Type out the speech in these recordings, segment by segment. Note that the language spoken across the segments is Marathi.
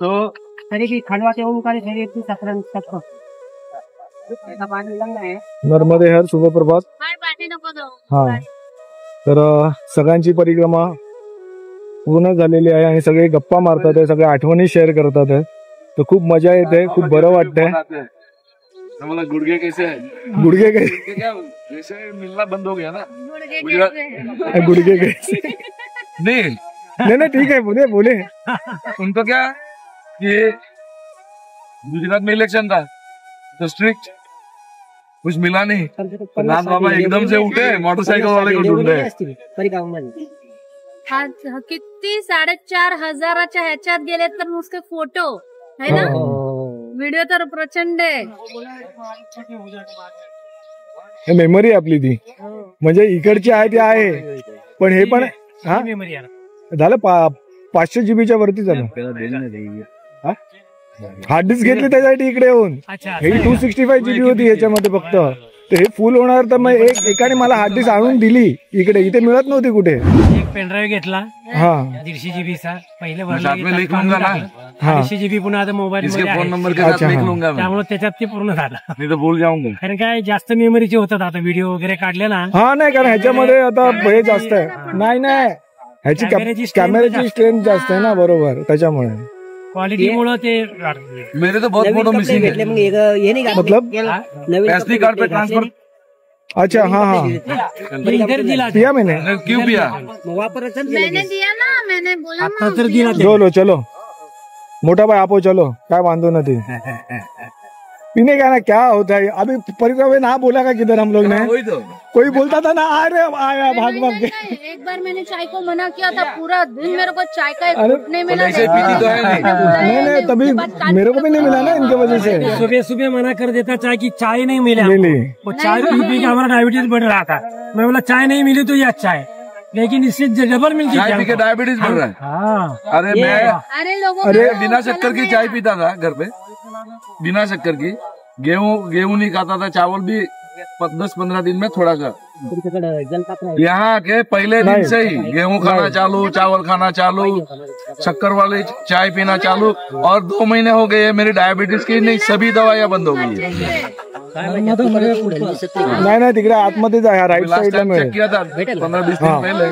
तो नर्मदे हर शुभ प्रभात. हा तर सगळ्यांची परिक्रमा पूर्ण झालेली आहे आणि सगळे गप्पा मारतात आहे, सगळे आठवणी शेअर करतात आहे. तर खूप मजा येते, खूप बरं वाटतंय. गुडघे कैसे गुडघे कैसे क्या जैसे मिलना बंद हो गया ना. गुडघे कैसे नहीं नहीं नहीं ठीक है बोले बोले. उनको क्या कि गुजरात में इलेक्शन था तो स्ट्रिक्ट कुछ मिला नहीं. नाथ बाबा एकदम से उठे मोटरसाइकिल वाले को ढूंढ रहे. किती 4,500 ह्याच्यात गेले तर नुसते फोटो है ना. व्हिडिओ तर प्रचंड आहे. मेमरी आपली ती म्हणजे इकडची आहे ती आहे, पण हे पण हा झालं 500 GB वरती झालं. हार्ड डिस्क घेतली त्याच्यासाठी इकडे येऊन. हे 265 GB होती याच्यामध्ये फक्त. तर हे फुल होणार तर मग एकाने मला हार्ड डिस्क आणून दिली इकडे, इथे मिळत नव्हती कुठे. एक पेनड्राईव्ह घेतला हा 150 GB चा पहिले लिख लूंगा ना 250 GB पुन्हा आता मोबाईल फोन नंबर के साथ लिख लूंगा मैं. त्यामुळे त्याच्यात ते पूर्ण झालं. नहीं तो भूल जाऊंगा. कारण काय जास्त मेमरीचे होतात आता व्हिडिओ वगैरे काढले ना. हा नाही कारण ह्याच्यामध्ये आता हे जास्त आहे. नाही नाही ह्याची कॅमेऱ्याची स्ट्रेंथ जास्त आहे ना. बरोबर त्याच्यामुळे क्वालिटी मुळे ते मेरे तो बहुत फोटो मिसिंग है. मतलब SD कार्ड पे ट्रांसफर. अच्छा हाँ हाँ इधर दिला पिया मैंने. क्यों पिया मैंने दिया ना. मैंने बोला आता तर दिला. चलो चलो मोटा भाई आपो चलो काय वांधो नहीं. पीने का ना क्या होता है अभी परिक्रमा में ना बोला का किधर हम लोग ने. वही तो कोई बोलता था ना अरे आया भाग भाग के. एक बार मैंने चाय को मना किया था. पूरा दिन मेरे को चाय का एक घूंट नहीं मिला. ऐसे पीती तो है नहीं नहीं तभी मेरे को भी नहीं मिला ना इनके वजह से. सुबह सुबह मना कर देता चाय की चाय नहीं मिला. मिली वो चाय पी के हमारा डायबिटीज बढ़ रहा था. मैं बोला चाय नहीं मिली तो ये अच्छा है, लेकिन इससे डबल मिल चाय पी के डायबिटीज बढ़ रहा है. हाँ अरे मैं अरे लोगों अरे बिना शक्कर की चाय पीता था घर पे, बिना शक्कर की. गेहूं नहीं खाता था, चावल भी 10-15 दिन में थोड़ा सा. यहाँ के पहले दिन से ही गेहूं खाना चालू, चावल खाना चालू, शक्कर वाली चाय पीना चालू. और 2 महीने हो गए मेरी डायबिटीज की नहीं सभी दवाइयाँ बंद हो गई है. नाही नाही तिकडे आतमध्येच आहे राईट लास्ट साइडला टाइम मिळेल. चेक किया था 15-20 दिन पहले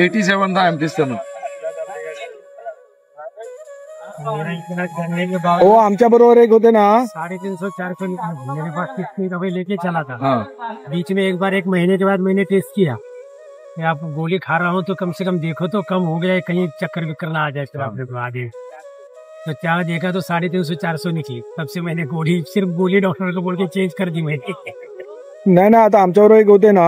87 था एमटी स्टमक. करने के बाद हो आमच्या बरोबर एक होते ना 350-400 मेरे पास कितनी दवाई लेके चला था. हाँ बीच में एक बार 1 महीने के बाद मैंने टेस्ट किया कि आप गोली खा रहा हूँ तो कम से कम देखो तो कम हो गया, कहीं चक्कर विक्कर ना आ जाए फिर आपने को आगे. तो क्या देखा तो 350-400 निकली. तब से मैंने गोली सिर्फ गोली डॉक्टर को बोल के चेंज कर दी मैंने. नाही ना आता आमच्याबरोबर एक होते ना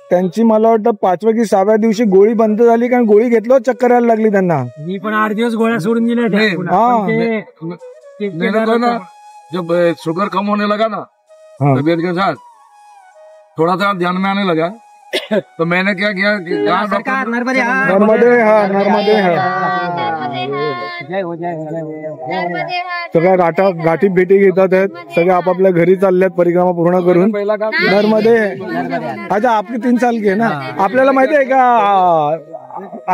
त्यांची मला वाटतं 5व्या की 6व्या दिवसी गोळी बंद झाली कारण गोळी घेतलं चक्कर यायला लागली त्यांना. मी पण 8 दिवस गोळ्या सोडून दिल्या होत्या. नहीं, पुन्हा. हाँ. पण ते- मेरा तो ना जब शुगर कम होने लगा ना हाँ. तबीयत के साथ थोड़ा सा ध्यान में आने लगा तो मैंने क्या किया कि जहाँ डॉक्टर नर्मदे हा नर्मदे हा सगळ्या गाठी भेटी घेतात आहेत. सगळे आपापल्या घरी चालल्यात परिक्रमा पूर्ण करून. पहिला काम नर्मदे अच्छा आपली 3 साल की आहे ना. आपल्याला माहिती आहे का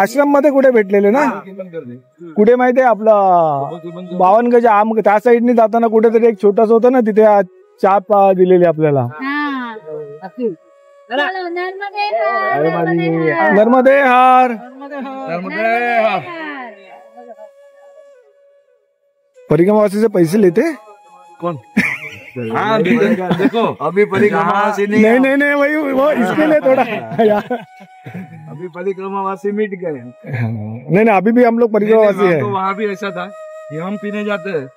आश्रम मध्ये कुठे भेटलेले ना कुठे माहिती आहे आपलं बावनगज आम त्या साईडनी जाताना कुठेतरी एक छोटस होतं ना तिथे चहा दिलेली आपल्याला. नर्मदे हार परिक्रमावासी से पैसे लेते कौन. हाँ देखो अभी परिक्रमावासी नहीं नहीं नहीं वही वो इसके लिए थोड़ा यार. अभी परिक्रमावासी मिट गए. नहीं नहीं अभी भी हम लोग परिक्रमावासी है. तो वहाँ भी ऐसा था कि हम पीने जाते हैं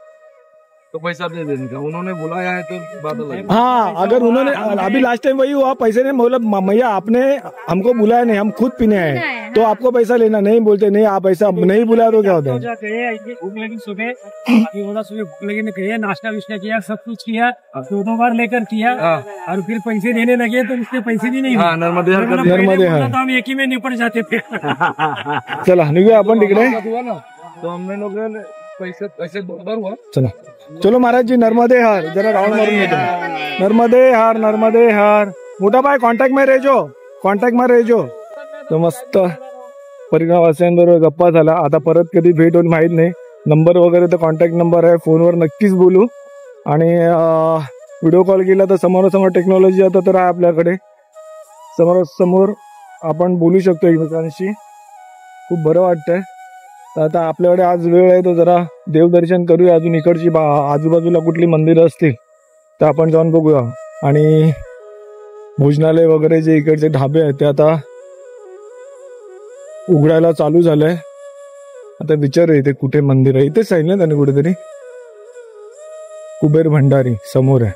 तो पैसा दे देने का. उन्होंने बुलाया है तो बात अलग है. हाँ अगर उन्होंने अभी लास्ट टाइम वही हुआ पैसे नहीं बोला मैया आपने हमको बुलाया नहीं हम खुद पीने आए तो आपको पैसा लेना नहीं बोलते नहीं आप ऐसा नहीं बुलाया तो क्या होता है. भूख लगी सुबह सुबह भूख लगी ने किया नाश्ता विश्ता किया सब कुछ किया 2 बार लेकर किया और फिर पैसे देने लगे तो उसके पैसे भी नहीं. हाँ नर्मदे हर कर नर्मदे हर हम एक ही में निपट जाते थे. चला निघूया आपण तिकडे. हुआ ना तो हमने लोग पैसे बरोबर हुआ. चला चलो महाराज जी नर्मदे हार जरा राउंड मारून घेतो. नर्मदे हार मोठा भाई कॉन्टॅक्ट में रेजो. तो मस्त परिक्रमावासियांबरोबर गप्पा झाला. आता परत कधी भेट होईल माहित नाही. नंबर वगैरे तर कॉन्टॅक्ट नंबर आहे, फोनवर नक्कीच बोलू. आणि व्हिडिओ कॉल केला तर समोरासमोर टेक्नॉलॉजी आता तर आहे आपल्याकडे, समोरासमोर आपण बोलू शकतो एकमेकांशी. खूप बरं वाटतंय. तर आता आपल्याकडे आज वेळ आहे, तो जरा देवदर्शन करूया. अजून इकडची आजूबाजूला कुठली मंदिरं असतील तर आपण जाऊन बघूया. आणि भोजनालय वगैरे जे इकडचे ढाबे आहेत ते आता उघडायला चालू झालंय. आता विचार इथे कुठे मंदिर आहे, इथेच आहे ना त्याने कुठेतरी. कुबेर भंडारी समोर आहे.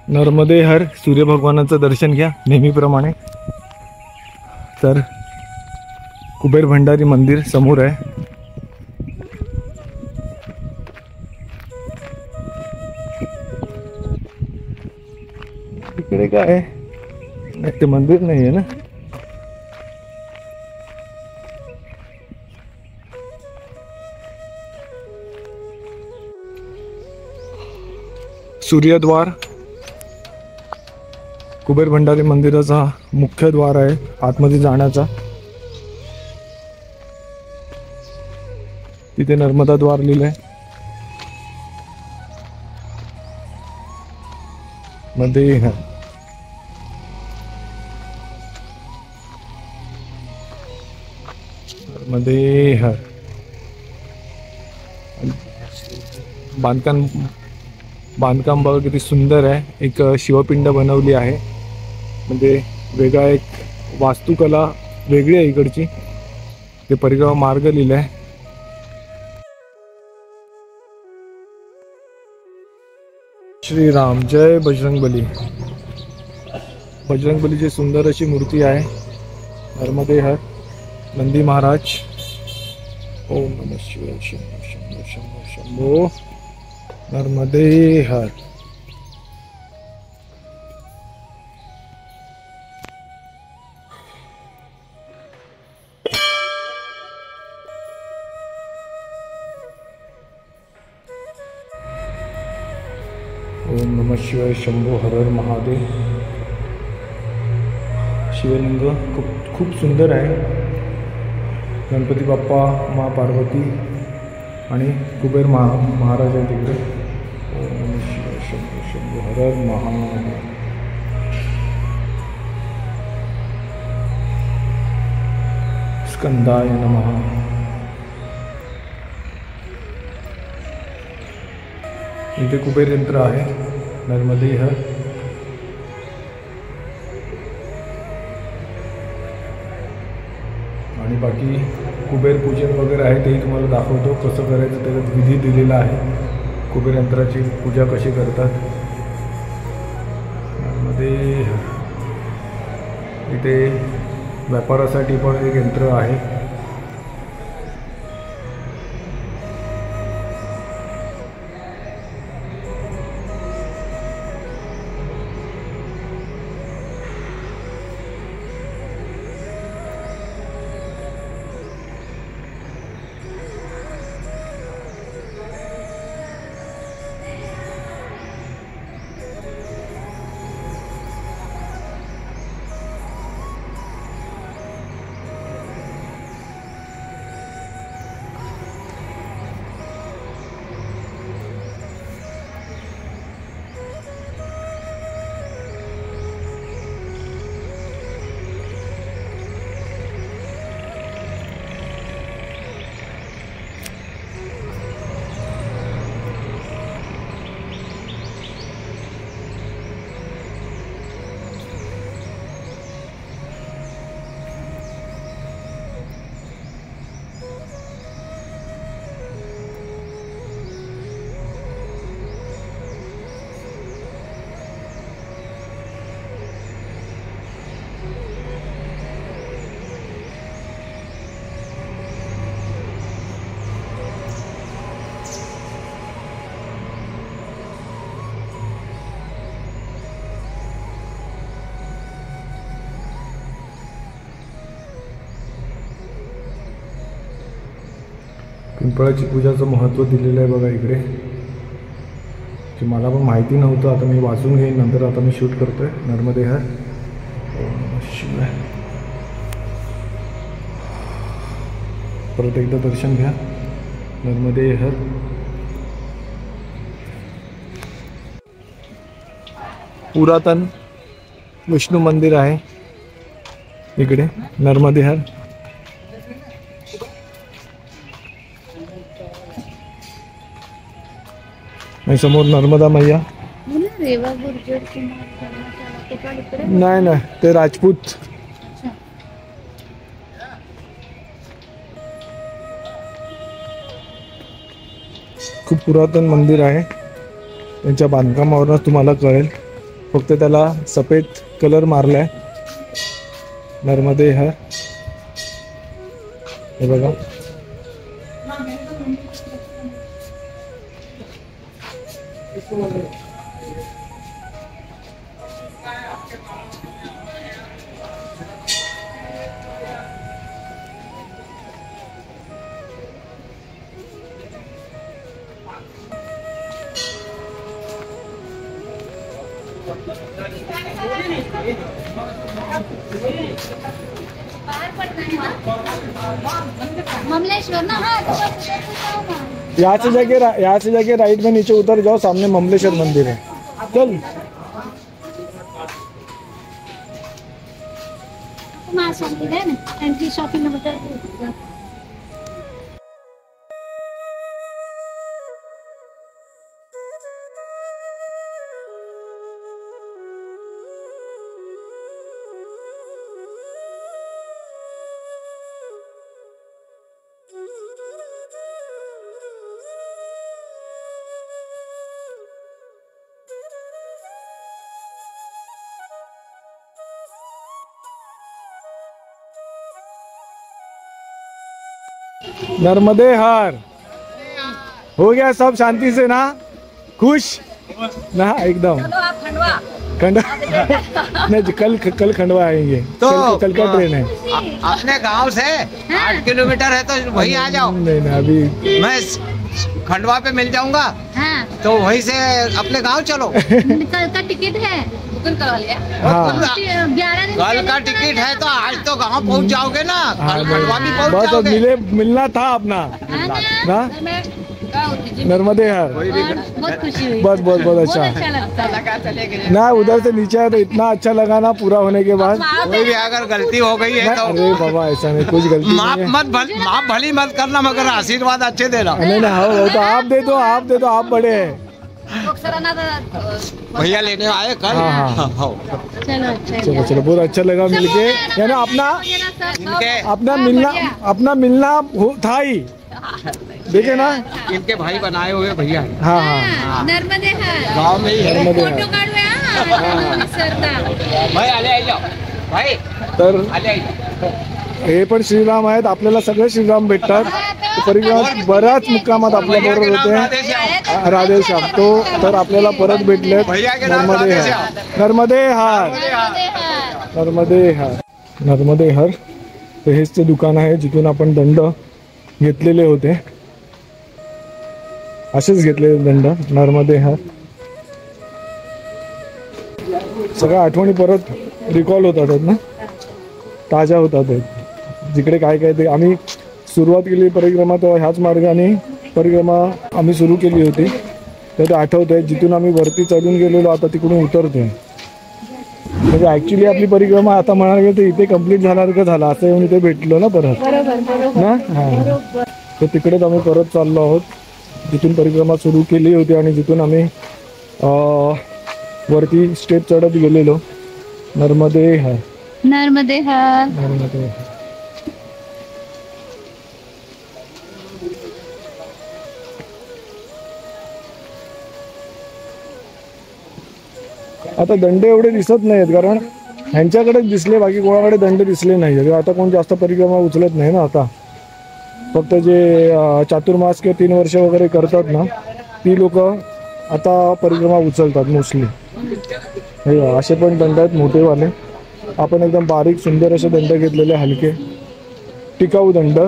नर्मदे हर सूर्य भगवानाचं दर्शन घ्या नेहमीप्रमाणे. तर कुबेर भंडारी मंदिर समोर आहे. इकडे काय आहे? नाही, ते मंदिर नाही आहे ना. सूर्यद्वार कुबेर भंडारी मंदिराचा मुख्य द्वार आहे आतमध्ये जाण्याचा. तिथे नर्मदा द्वार लिहिलंय. मध्ये हर बांधकाम बघा किती सुंदर आहे. एक शिवपिंड बनवली आहे, म्हणजे वेगळा एक वास्तुकला वेगळी आहे इकडची. ते परिक्रमा मार्ग लिहिलाय. श्रीराम जय बजरंगबली. बजरंगबलीची सुंदर अशी मूर्ती आहे. नर्मदे हर नंदी महाराज. ओम नमः शिवाय. शंभो शंभो शंभो शंभो. नर्मदे हर. ओम नमः शिवाय. शंभो हर हर महादेव. शिवलिंग खूप सुंदर आहे. गणपती बाप्पा, माँ पार्वती आणि कुबेर महाराज आहे तिकडे. ओम नमः शिवाय. शंभो शंभो हर हर महादेव. स्कंदाय नमः. इथे कुबेर यंत्र आहे. नर्मदे हर. आणि बाकी कुबेर पूजन वगैरे आहे तेही तुम्हाला दाखवतो कसं करायचं. त्याच्यात विधी दिलेला आहे. कुबेर यंत्राची पूजा कशी करतात. नर्मदे हर. इथे व्यापारासाठी पण एक यंत्र आहे. पिंपळाची पूजाचं महत्त्व दिलेलं आहे बघा इकडे, जे मला पण माहिती नव्हतं. आता मी वाचून घेईन नंतर. आता मी शूट करतोय. नर्मदे हर. ओम नमः शिवाय. परत एकदा दर्शन घ्या नर्मदे हर. पुरातन विष्णू मंदिर आहे इकडे नर्मदे हर. आणि समोर नर्मदा मैया. नाही नाही ते राजपूत. खूप पुरातन मंदिर आहे. त्यांच्या बांधकामावरूनच तुम्हाला कळेल. फक्त त्याला सफेद कलर मारलाय. नर्मदे हर हे बघा. ममलेश्वर ना. हाँ यहाँ से जाके राइट में नीचे उतर जाओ. सामने ममलेश्वर मंदिर है. चल एंट्री शॉपिंग में नर्मदे हर. हो गया सब शांति से ना. खुश ना एकदम. खंडवा नहीं कल खंडवा आएंगे. तो कल का ट्रेन है. अपने गांव से 8 किलोमीटर है तो वही आ जाओ. नहीं नहीं अभी मैं खंडवा पे मिल जाऊंगा. हाँ तो वहीं से अपने गांव चलो. कल का टिकट है बुकिंग करवा लिया. हाँ 11 दिन कल का टिकट है तो आज तो गांव पहुंच जाओगे ना. हाँ, कल खंडवा भी पहुंच बस अब जाओगे. मिलना था अपना ना. नर्मदे हर. बहुत खुशी हुई. बस बहुत बहुत बहुत अच्छा अच्छा लगता है. ना. उधर से नीचे आया तो इतना अच्छा लगा ना पूरा होने के बाद. कोई भी अगर गलती हो गई है तो अरे बाबा ऐसा नहीं कुछ गलती माफ नहीं है. माफ भली मत करना मगर आशीर्वाद अच्छे देना. नहीं नहीं हो तो आप दे दो आप बड़े हैं. भैया लेने आए कल. हाँ, हाँ. हाँ. चलो चलो बहुत अच्छा लगा मिलके. यानी अपना मिलना था ही. देखे ना इनके भाई बनाए हुए भैया. हाँ हाँ नर्मदे हर गांव में ही है. नर्मदे फोटो हर. काढूया विसरता. भाई आले आई जाओ. भाई तर आले आई जाओ. हे पण श्रीराम आहेत. आपल्याला सगळे श्रीराम भेटतात. परिक्रमात बऱ्याच मुक्कामात आपल्या बरोबर होते. राधेश्याम तो तर आपल्याला परत भेटले. नर्मदे हर. नर्मदे हर. नर्मदे हर. नर्मदे हर तर हेच ते दुकान आहे जिथून आपण दंड घेतलेले होते. असेच घेतलेले दंड. नर्मदे हर. सगळ्या आठवणी परत रिकॉल होतात ना. ताज्या होतात. जिकडे काय काय ते आम्ही सुरुवात केली परिक्रमा तेव्हा ह्याच मार्गाने परिक्रमा आम्ही सुरू केली होती. तर ते आठवत आहे. जिथून आम्ही वरती चढून गेलेलो आता तिकडून उतरतोय. म्हणजे ऍक्च्युली आपली परिक्रमा आता म्हणायला गेलं तर इथे कम्प्लीट झाणार का झाला असं येऊन इथे भेटलो ना परत ना. हा तर तिकडेच आम्ही परत चाललो आहोत जिथून परिक्रमा सुरू केली होती आणि जिथून आम्ही वरती स्टेप चढत गेलेलो. नर्मदे हर. नर्मदे हर. नर्मदे हर. आता दंड एवढे दिसत नाहीत कारण ह्यांच्याकडेच दिसले. बाकी कोणाकडे दंड दिसले नाही. आता कोण जास्त परिक्रमा उचलत नाही ना. आता फक्त जे चातुर्मास किंवा 3 वर्ष वगैरे करतात ना ती लोक आता परिक्रमा उचलतात मोस्टली. हे असे पण दंड आहेत मोठेवाले. आपण एकदम बारीक सुंदर असे दंड घेतलेले हलके टिकाऊ दंड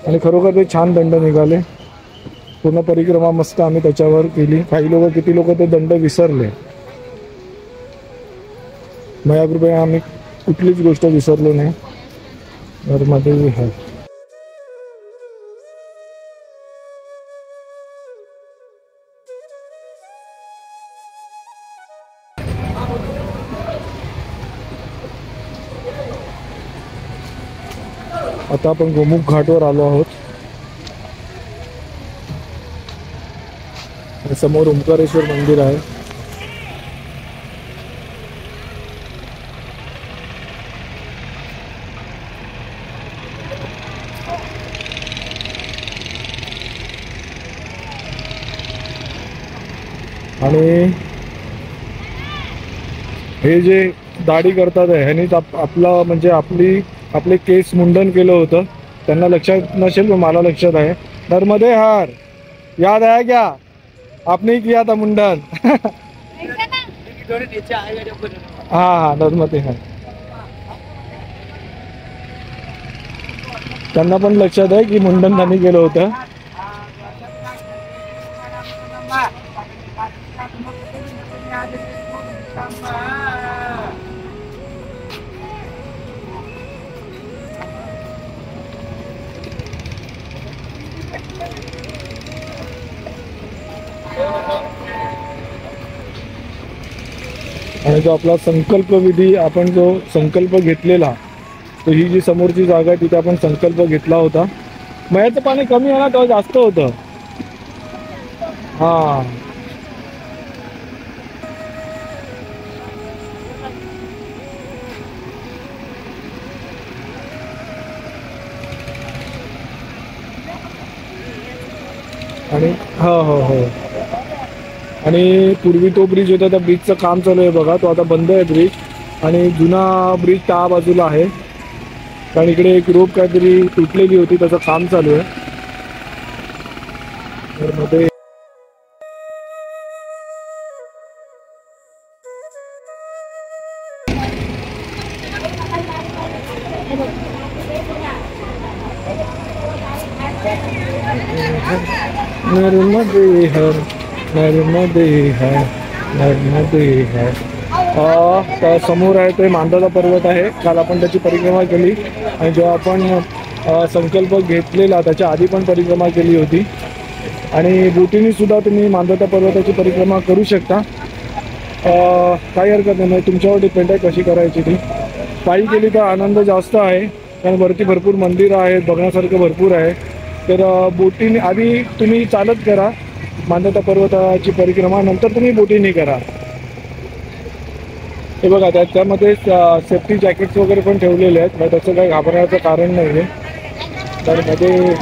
आणि खरोखर ते छान दंड निघाले. पूर्ण परिक्रमा मस्त आम्ही त्याच्यावर केली. काही लोक किती लोक ते दंड विसरले. माझ्या कृपया आम्ही कुठलीच गोष्ट विसरलो नाही. नर्मदे हर. आता आपण गोमुख घाटवर आलो आहोत. समोर ओंकारेश्वर मंदिर आहे. आणि हे जे दाढी करतात ह्यांनीच आपलं म्हणजे आपले केस मुंडन केलं होतं. त्यांना लक्षात नसेल पण मला लक्षात आहे. नर्मदे हर याद आहे क्या? आपने किया था मुंडन. हाँ नर्मदे हर. त्यांना पण लक्षात आहे की मुंडन त्यांनी केलं होतं. आणि जो आपला संकल्प विधी आपण जो संकल्प घेतलेला तो ही जी समोरची जागा आहे तिथे आपण संकल्प घेतला होता. मयाचं पाणी कमी आहे ना तेव्हा जास्त होतं. हा आणि हो आणि पूर्वी तो ब्रिज होता त्या ब्रिजचं काम चालू आहे बघा. तो आता बंद आहे ब्रिज. आणि जुना ब्रिज त्या बाजूला आहे कारण इकडे एक रोप काहीतरी तुटलेली होती त्याचं काम चालू आहे. तर मध्ये नर्मदे हर नर्मदे हर नर्मदे हर. त्या समोर आहे ते मांदाता पर्वत आहे. काल आपण त्याची परिक्रमा केली आणि जेव्हा आपण संकल्प घेतलेला त्याच्या आधी पण परिक्रमा केली होती. आणि बोटीने सुद्धा तुम्ही मांदाता पर्वताची परिक्रमा करू शकता. काही हरकत नाही. तुमच्यावर डिपेंड आहे कशी करायची ती. पायी केली तर आनंद जास्त आहे कारण वरती भरपूर मंदिरं आहेत बघण्यासारखं भरपूर आहे. तर बोटीने आधी तुम्ही चालत करा मांदाता पर्वताची परिक्रमा नंतर तुम्ही बोटीने करा. हे बघा त्यामध्ये सेफ्टी जॅकेट्स वगैरे पण ठेवलेले आहेत. त्याचं काही घाबरण्याचं कारण नाही आहे. तर मध्ये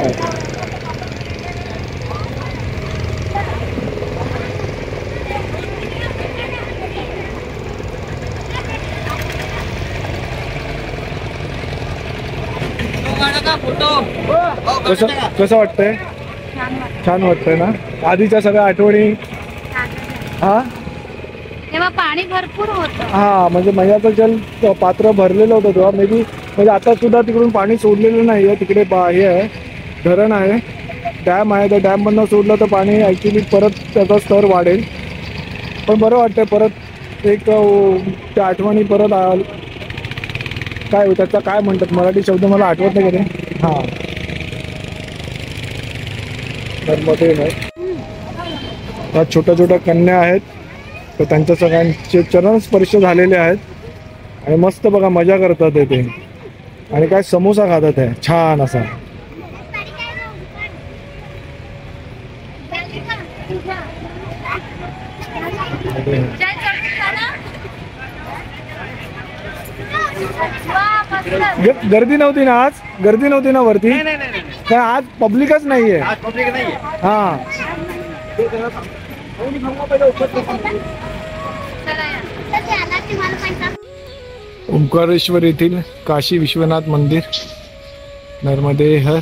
कसं वाटतंय? छान वाटतंय ना. आधीच्या सगळ्या आठवणी. हा तेव्हा पाणी भरपूर होतं. हा म्हणजे मैयाचं जल पात्र भरलेलं होतं तेव्हा. मे बी म्हणजे आता सुद्धा तिकडून पाणी सोडलेलं नाही आहे. तिकडे हे आहे धरण आहे डॅम आहे. त्या डॅममधनं सोडलं तर पाणी ॲक्च्युली परत त्याचा स्तर वाढेल. पण बरं वाटतं परत एक त्या आठवणी परत काय त्याचा काय म्हणतात मराठी शब्द मला आठवत नाही का ते. हां नर्मदे आहे. त्यात छोट्या छोट्या कन्या आहेत तर त्यांच्या सगळ्यांचे चरण स्पर्श झालेले आहेत आणि मस्त बघा मजा करतात ते. आणि काय समोसा खातात आहे छान असा. गर्दी नव्हती ना आज? गर्दी नव्हती ना वरती? कारण आज पब्लिकच नाहीये. हा ओंकारेश्वर येथील काशी विश्वनाथ मंदिर. नर्मदे हर.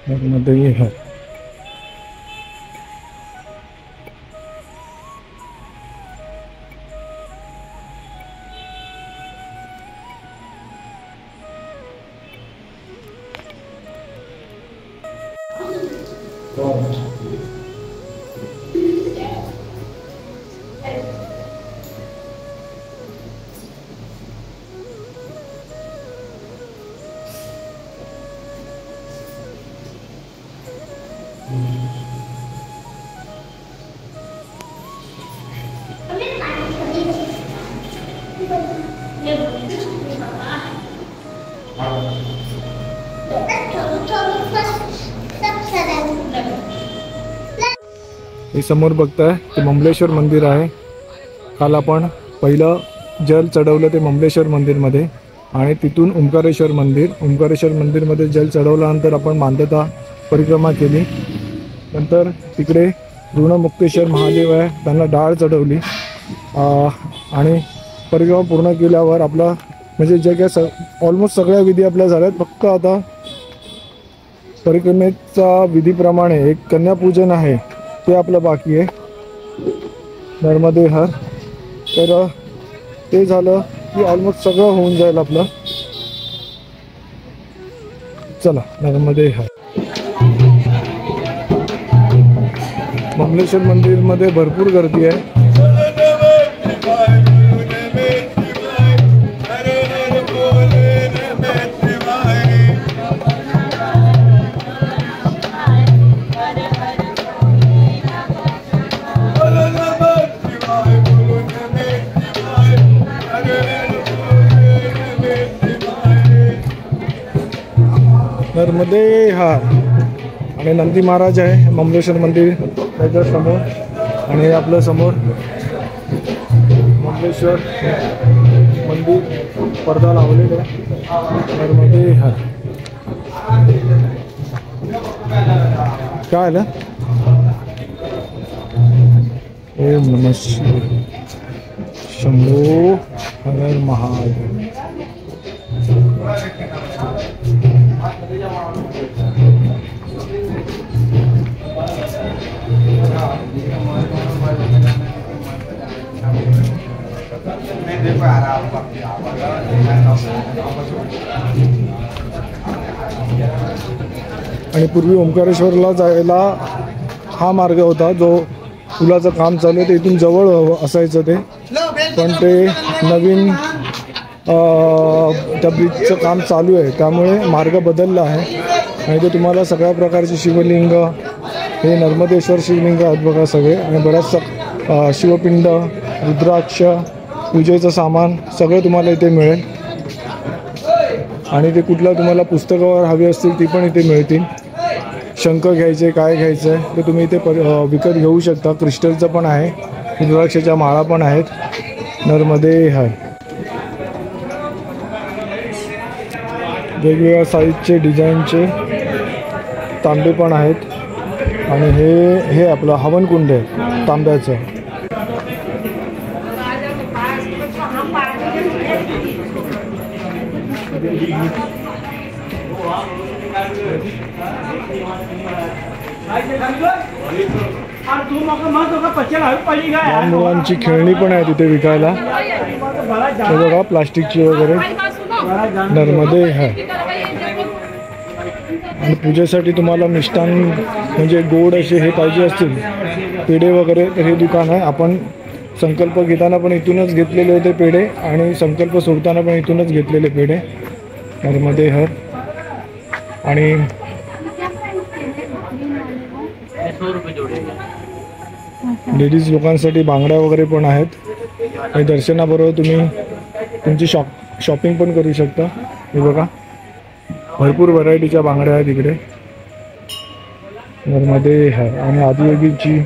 नर्मदे हर. हे समोर बघताय ते ममलेश्वर मंदिर आहे. काल आपण पहिलं जल चढवलं ते ममलेश्वर मंदिरमध्ये आणि तिथून ओंकारेश्वर मंदिरमध्ये जल चढवल्यानंतर आपण मांडता परिक्रमा केली. नंतर तिकडे ऋणमुक्तेश्वर महादेव आहे, त्यांना डाळ चढवली आणि परिक्रमा पूर्ण केल्यावर आपला म्हणजे जे काय ऑलमोस्ट सगळ्या विधी आपल्या झाल्यात. फक्त आता परिक्रमेचा विधीप्रमाणे एक कन्यापूजन आहे ते आपलं बाकी आहे, नर्मदे हर. तर ते झालं की ऑलमोस्ट सगळं होऊन जाईल आपलं. चला नर्मदे हर. ममलेश्वर मंदिरमध्ये भरपूर गर्दी आहे. नर्मदे हर. आणि नंदी महाराज आहे ममलेश्वर मंदिर त्याच्या समोर आणि हे आपलं समोर ममलेश्वर मंदिर पडदा लावलेला आहे. नर्मदे हर. काय आलं? ओम नमः शिवाय. शंभो हर महादेव. आणि पूर्वी ओंकारेश्वरला जायला हा मार्ग होता जो पुलाचं काम चालू आहे, ते इथून जवळ असायचं ते, पण ते नवीन त्या ब्रिजचं काम चालू आहे त्यामुळे मार्ग बदलला आहे. आणि ते तुम्हाला सगळ्या प्रकारचे शिवलिंग, हे नर्मदेश्वर शिवलिंग आहेत बघा सगळे, आणि बऱ्याच शिवपिंड, रुद्राक्ष, पूजेचं सामान सगळं तुम्हाला इथे मिळेल. आणि ते कुठला तुम्हाला पुस्तकावर हवी असतील ती पण इथे मिळतील. शंख घ्यायचे, काय घ्यायचं आहे ते तुम्ही इथे विकत घेऊ शकता. क्रिस्टलचं पण आहे, रुद्राक्षाच्या माळा पण आहेत. नर्मदे हर. वेगवेगळ्या साईजचे डिझाईनचे तांबे पण आहेत. आणि हे आपलं हवनकुंड आहे तांब्याचं. लहान मुलांची खेळणी पण आहे तिथे विकायला, हे बघा प्लास्टिकची वगैरे. नर्मदे हर. आणि पूजेसाठी तुम्हाला मिष्टान म्हणजे गोड असे हे पाहिजे असतील, पेढे वगैरे, तर हे दुकान आहे. आपण संकल्प घेताना पण इथूनच घेतलेले होते पेढे आणि संकल्प सोडताना पण इथूनच घेतलेले पेढे. नर्मदे हर. आणि लेडीज लोकांसाठी बांगड्या वगैरे पण आहेत. आणि दर्शनाबरोबर तुम्ही तुमची शॉपिंग पण करू शकता. हे बघा भरपूर व्हरायटीच्या बांगड्या आहेत इकडे. नर्मदे हर. आणि आदियोगीची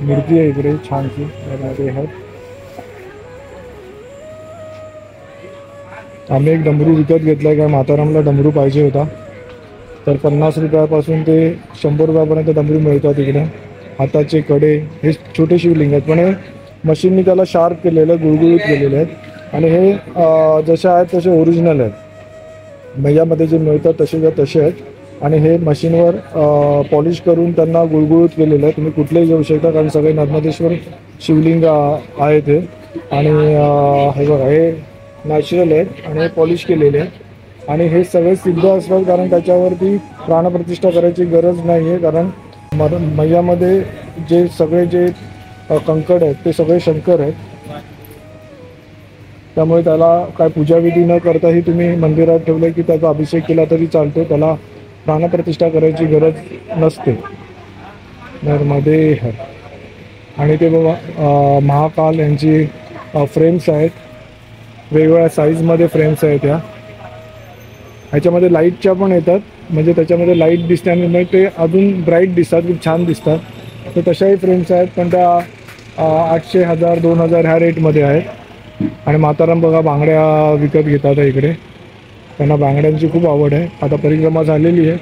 मूर्ती आहे इकडे छानशी. नर्मदे हर. आम्ही एक डमरू विकत घेतला, कारण मातारामला डमरू पाहिजे होता. तर 50 रुपयापासून ते 100 रुपयापर्यंत डमरू मिळतात इकडे. हाताचे कडे, हे छोटे शिवलिंग आहेत, पण हे मशीननी त्याला शार्प केलेलं, गुळगुळीत केलेले आहेत. आणि हे जसे आहेत तसे ओरिजिनल आहेत, मैयामध्ये जे मिळतात तसे आहेत. आणि हे मशीनवर पॉलिश करून त्यांना गुळगुळीत केलेलं आहे. तुम्ही कुठलेही घेऊ शकता, कारण सगळे नर्मदेश्वर शिवलिंग आहेत हे. आणि हे बघा, हे नॅचरल आहेत आणि हे पॉलिश केलेले आहेत. आणि हे सगळे सिद्ध असतात, कारण त्याच्यावरती प्राणप्रतिष्ठा करायची गरज नाही आहे, कारण मैयामध्ये जे सगळे जे कंकड आहेत ते सगळे शंकर आहेत. त्यामुळे त्याला काय पूजाविधी न करताही तुम्ही मंदिरात ठेवले की त्याचा अभिषेक केला तरी चालतो, त्याला प्राणप्रतिष्ठा करायची गरज नसते. नर्मदे हर. आणि ते बघा महाकाल यांची फ्रेम्स आहेत. वेगवेगळ्या साईजमध्ये फ्रेम्स आहेत त्या. ह्याच्यामध्ये लाईटच्या पण येतात, म्हणजे त्याच्यामध्ये लाईट दिसते आणि मग ते अजून ब्राईट दिसतात, खूप छान दिसतात. तर तशाही फ्रेम्स आहेत, पण त्या 800, 1000, 2000 ह्या रेटमध्ये आहेत. आणि म्हाताराम बघा बांगड्या विकत घेतात इकडे, त्यांना बांगड्यांची खूप आवड आहे. आता परिक्रमा झालेली आहे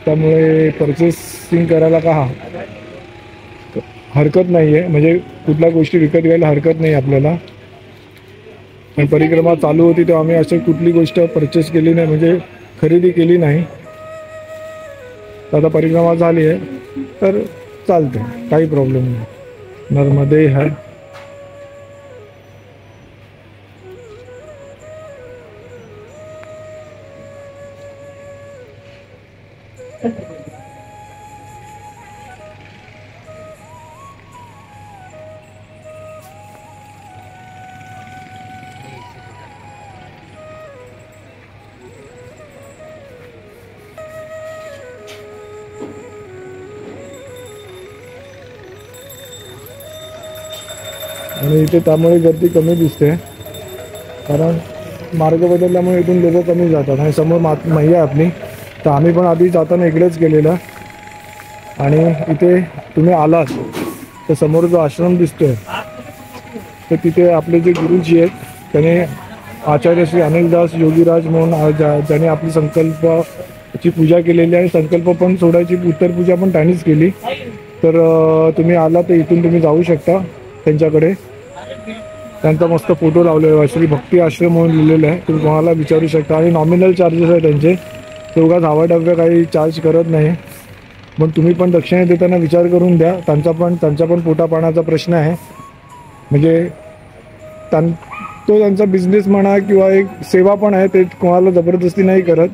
त्यामुळे परचेसिंग करायला का हरकत नाही आहे, म्हणजे कुठल्या गोष्टी विकत घ्यायला हरकत नाही आपल्याला. पण परिक्रमा चालू होती तेव्हा आम्ही अशी कुठली गोष्ट परचेस केली नाही, म्हणजे खरेदी केली नाही. आता परिक्रमा झाली आहे तर चालते, काही प्रॉब्लेम नाही. नर्मदे हर. आणि इथे त्यामुळे गर्दी कमी दिसते, कारण मार्ग बदलल्यामुळे इथून लोक कमी जातात. आणि समोर मैया आपली, तर आम्ही पण आधी जाताना इकडेच गेलेलं. आणि इथे तुम्ही आलात तर समोर जो आश्रम दिसतोय तर तिथे आपले जे गुरुजी आहेत त्याने आचार्य श्री अनिलदास योगीराज म्हणून ज्याने आपली संकल्पाची पूजा केलेली आहे. संकल्प पण सोडायची उत्तर पूजा पण त्यांनीच केली. तर तुम्ही आला तर इथून तुम्ही जाऊ शकता त्यांच्याकडे. त्यांचा मस्त फोटो लावलेला आहे, श्री भक्ती आश्रम म्हणून लिहिलेलं आहे, तुम्ही कोणाला विचारू शकता. आणि नॉमिनल चार्जेस आहे त्यांचे, तेवढा धावाडव्य काही चार्ज करत नाही. पण तुम्ही पण दक्षिणा देताना विचार करून द्या, त्यांचा पण पोटापाण्याचा प्रश्न आहे. म्हणजे तो त्यांचा बिझनेस म्हणा किंवा एक सेवा पण आहे, ते कोणाला जबरदस्ती नाही करत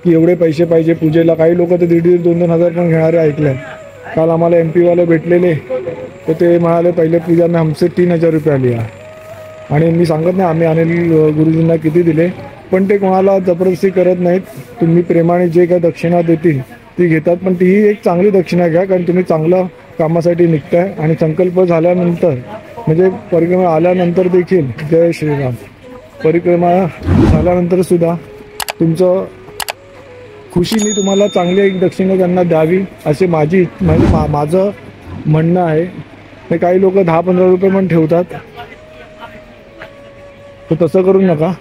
की एवढे पैसे पाहिजे पूजेला. काही लोक तर 1,500, 2,000 पण घेणारे ऐकले आहे. काल आम्हाला MP वाले भेटलेले तर ते म्हणाले पहिले पूजा में हमसे 3,000 रुपये लिया. आणि मी सांगत नाही आम्ही अनिल गुरुजींना किती दिले, पण ते कोणाला जबरदस्ती करत नाहीत. तुम्ही प्रेमाने जे काही दक्षिणा देतील ती घेतात, पण तीही एक चांगली दक्षिणा घ्या, कारण तुम्ही चांगलं कामासाठी निघताय. आणि संकल्प झाल्यानंतर म्हणजे परिक्रमा आल्यानंतर देखील, जय श्रीराम, परिक्रमा झाल्यानंतर सुद्धा तुमचं खुशीने तुम्हाला चांगली एक दक्षिणा त्यांना द्यावी असे माझं म्हणणं आहे. ते काही लोक 10-15 रुपये पण ठेवतात, तर तसं करू नका.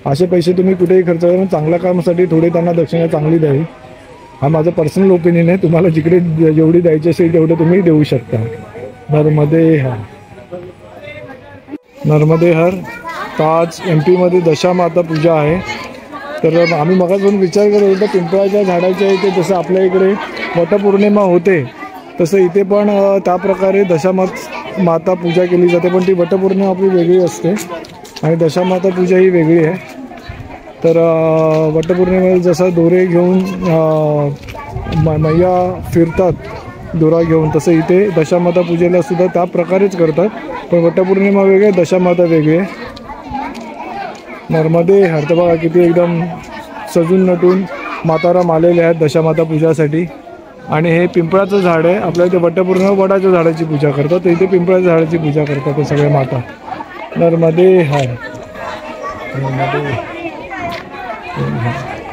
असे पैसे तुम्ही कुठेही खर्च करून चांगल्या कामासाठी थोडे त्यांना दक्षिणा चांगली द्यावी. हा माझं पर्सनल ओपिनियन आहे. तुम्हाला जिकडे जेवढी द्यायची असेल तेवढं तुम्ही देऊ शकता. नर्मदे हर. नर्मदे हर. तर आज MP मध्ये दशामाता पूजा आहे. तर आम्ही मगापासून विचार करत होतो पिंपळाच्या झाडाच्या इथे जसं आपल्या इकडे वटपौर्णिमा होते तसं इथे पण त्या प्रकारे दशामाता पूजा केली जाते. पण ती वटपौर्णिमा आपली वेगळी असते आणि दशामाता पूजा ही वेगळी आहे. तर वटपौर्णिमेला जसं दोरे घेऊन मैया फिरतात दोरा घेऊन, तसं इथे दशामाता पूजेला सुद्धा त्या प्रकारेच करतात. पण वटपौर्णिमा वेगळी आहे, दशामाता वेगळी आहे. नर्मदे हर. तर बघा किती एकदम सजून नटून माताराम आलेले आहेत दशामाता पूजासाठी. आणि हे पिंपळाचं झाड आहे. आपल्या इथे वटपौर्णिमा वडाच्या झाडाची पूजा करतात, तर इथे पिंपळाच्या झाडाची पूजा करतात ते सगळ्या माता. नर्मदे हर. नर्मदे हर.